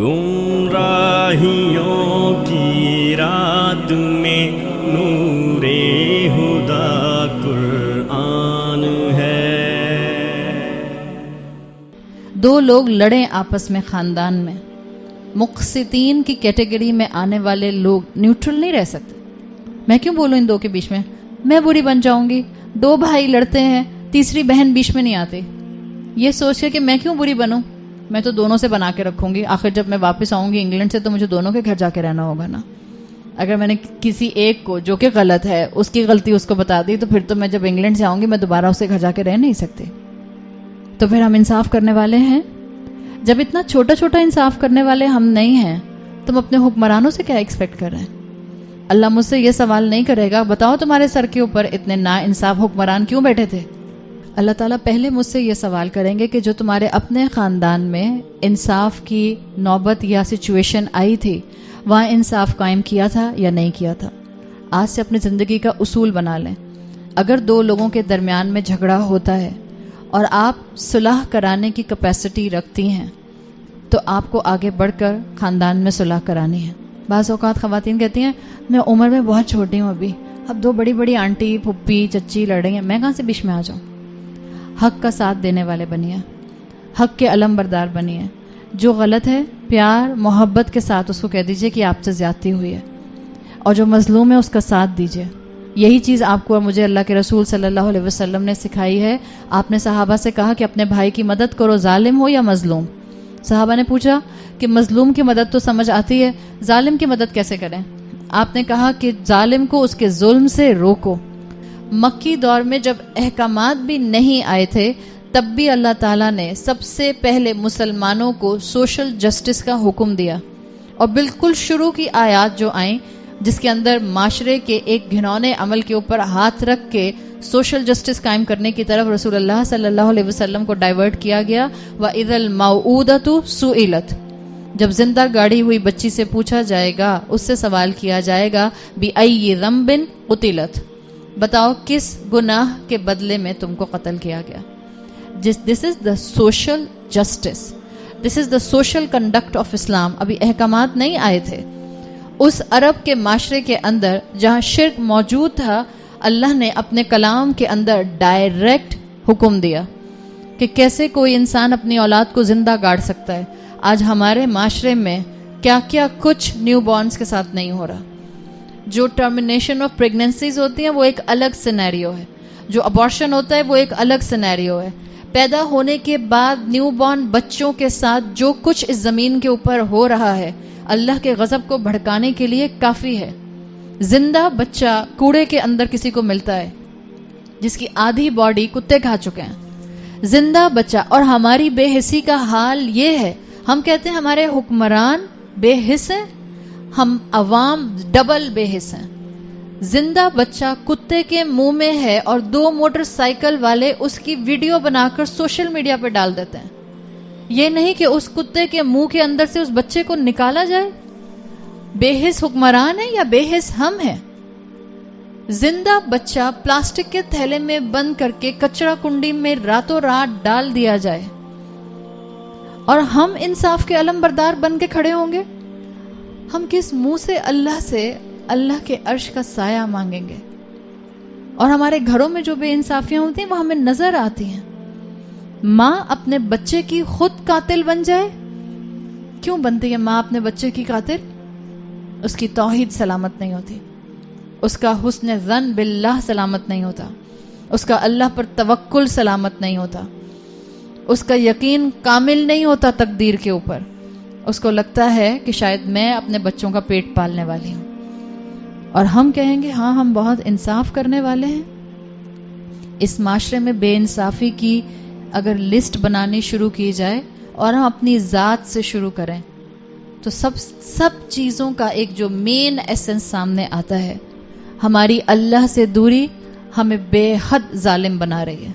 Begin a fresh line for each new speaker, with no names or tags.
گمراہیوں کی رات میں نور ہدا قرآن ہے.
دو لوگ لڑیں آپس میں خاندان میں، مقسطین کی کیٹیگری میں آنے والے لوگ نیوٹرل نہیں رہ سکتے. میں کیوں بولوں ان دو کے بیچ میں، میں بری بن جاؤں گی. دو بھائی لڑتے ہیں، تیسری بہن بیچ میں نہیں آتی. یہ سوچ کے کہ میں کیوں بری بنوں، میں تو دونوں سے بنا کے رکھوں گی. آخر جب میں واپس آؤں گی انگلینڈ سے تو مجھے دونوں کے گھر جا کے رہنا ہوگا نا. اگر میں نے کسی ایک کو جو کہ غلط ہے اس کی غلطی اس کو بتا دی تو پھر تو میں جب انگلینڈ سے آؤں گی میں دوبارہ اس کے گھر جا کے رہ نہیں سکتی. تو پھر ہم انصاف کرنے والے ہیں؟ جب اتنا چھوٹا چھوٹا انصاف کرنے والے ہم نہیں ہیں، تم اپنے حکمرانوں سے کیا ایکسپیکٹ کر رہے ہیں؟ اللہ مجھ سے یہ سوال نہیں کرے گا بتاؤ تمہارے سر کے اوپر اتنے نا انصاف حکمران کیوں بیٹھے تھے. اللہ تعالیٰ پہلے مجھ سے یہ سوال کریں گے کہ جو تمہارے اپنے خاندان میں انصاف کی نوبت یا سچویشن آئی تھی وہاں انصاف قائم کیا تھا یا نہیں کیا تھا. آج سے اپنی زندگی کا اصول بنا لیں. اگر دو لوگوں کے درمیان میں جھگڑا ہوتا ہے اور آپ صلح کرانے کی کیپیسٹی رکھتی ہیں تو آپ کو آگے بڑھ کر خاندان میں صلح کرانی ہے. بعض اوقات خواتین کہتی ہیں میں عمر میں بہت چھوٹی ہوں، اب دو بڑی بڑی آنٹی پھپھی چچی لڑ رہی ہیں، میں کہاں سے بیچ میں آ جاؤں. حق کا ساتھ دینے والے بنیے، حق کے علم بردار بنیے. جو غلط ہے پیار محبت کے ساتھ اس کو کہہ دیجئے کہ آپ سے زیادتی ہوئی ہے، اور جو مظلوم ہے اس کا ساتھ دیجئے. یہی چیز آپ کو اور مجھے اللہ کے رسول صلی اللہ علیہ وسلم نے سکھائی ہے. آپ نے صحابہ سے کہا کہ اپنے بھائی کی مدد کرو، ظالم ہو یا مظلوم. صحابہ نے پوچھا کہ مظلوم کی مدد تو سمجھ آتی ہے، ظالم کی مدد کیسے کریں؟ آپ نے کہا کہ ظالم کو اس کے ظلم سے روکو. مکی دور میں جب احکامات بھی نہیں آئے تھے تب بھی اللہ تعالیٰ نے سب سے پہلے مسلمانوں کو سوشل جسٹس کا حکم دیا، اور بالکل شروع کی آیات جو آئیں جس کے اندر معاشرے کے ایک گھنونے عمل کے اوپر ہاتھ رکھ کے سوشل جسٹس قائم کرنے کی طرف رسول اللہ صلی اللہ علیہ وسلم کو ڈائیورٹ کیا گیا. وَإِذَا الْمَوْءُودَةُ سُئِلَتْ، جب زندہ گاڑی ہوئی بچی سے پوچھا جائے گا، اس سے سوال کیا جائے گا بِأَيِّ ذَنبٍ قُتِلَتْ، بتاؤ کس گناہ کے بدلے میں تم کو قتل کیا گیا. This is the social justice, this is the social conduct of Islam. ابھی احکامات نہیں آئے تھے. اس عرب کے معاشرے کے اندر جہاں شرک موجود تھا، اللہ نے اپنے کلام کے اندر ڈائریکٹ حکم دیا کہ کیسے کوئی انسان اپنی اولاد کو زندہ گاڑ سکتا ہے. آج ہمارے معاشرے میں کیا کیا کچھ نیو بورنز کے ساتھ نہیں ہو رہا. جو ٹرمینیشن آف پریگننسیز ہوتی ہیں وہ ایک الگ سینیریو ہے، جو ابارشن ہوتا ہے وہ ایک الگ سینیریو ہے. پیدا ہونے کے بعد نیو بورن بچوں کے ساتھ جو کچھ اس زمین کے اوپر ہو رہا ہے اللہ کے غضب کو بھڑکانے کے لیے کافی ہے. زندہ بچہ کوڑے کے اندر کسی کو ملتا ہے جس کی آدھی باڈی کتے کھا چکے ہیں. زندہ بچہ. اور ہماری بے حسی کا حال یہ ہے، ہم کہتے ہیں ہمارے حکمران بے حس ہیں، ہم عوام ڈبل بے حس ہیں. زندہ بچہ کتے کے منہ میں ہے اور دو موٹر سائیکل والے اس کی ویڈیو بنا کر سوشل میڈیا پہ ڈال دیتے ہیں. یہ نہیں کہ اس کتے کے منہ کے اندر سے اس بچے کو نکالا جائے. بے حس حکمران ہے یا بے حس ہم ہیں؟ زندہ بچہ پلاسٹک کے تھیلے میں بند کر کے کچرا کنڈی میں راتوں رات ڈال دیا جائے اور ہم انصاف کے علم بردار بن کے کھڑے ہوں گے؟ ہم کس منہ سے اللہ کے عرش کا سایہ مانگیں گے؟ اور ہمارے گھروں میں جو بے انصافیاں ہوتی ہیں وہ ہمیں نظر آتی ہیں. ماں اپنے بچے کی خود قاتل بن جائے. کیوں بنتی ہے ماں اپنے بچے کی قاتل؟ اس کی توحید سلامت نہیں ہوتی، اس کا حسن ظن باللہ سلامت نہیں ہوتا، اس کا اللہ پر توکل سلامت نہیں ہوتا، اس کا یقین کامل نہیں ہوتا تقدیر کے اوپر. اس کو لگتا ہے کہ شاید میں اپنے بچوں کا پیٹ پالنے والی ہوں. اور ہم کہیں گے ہاں ہم بہت انصاف کرنے والے ہیں. اس معاشرے میں بے انصافی کی اگر لسٹ بنانی شروع کی جائے اور ہم اپنی ذات سے شروع کریں تو سب چیزوں کا ایک جو مین ایسنس سامنے آتا ہے. ہماری اللہ سے دوری ہمیں بے حد ظالم بنا رہی ہے.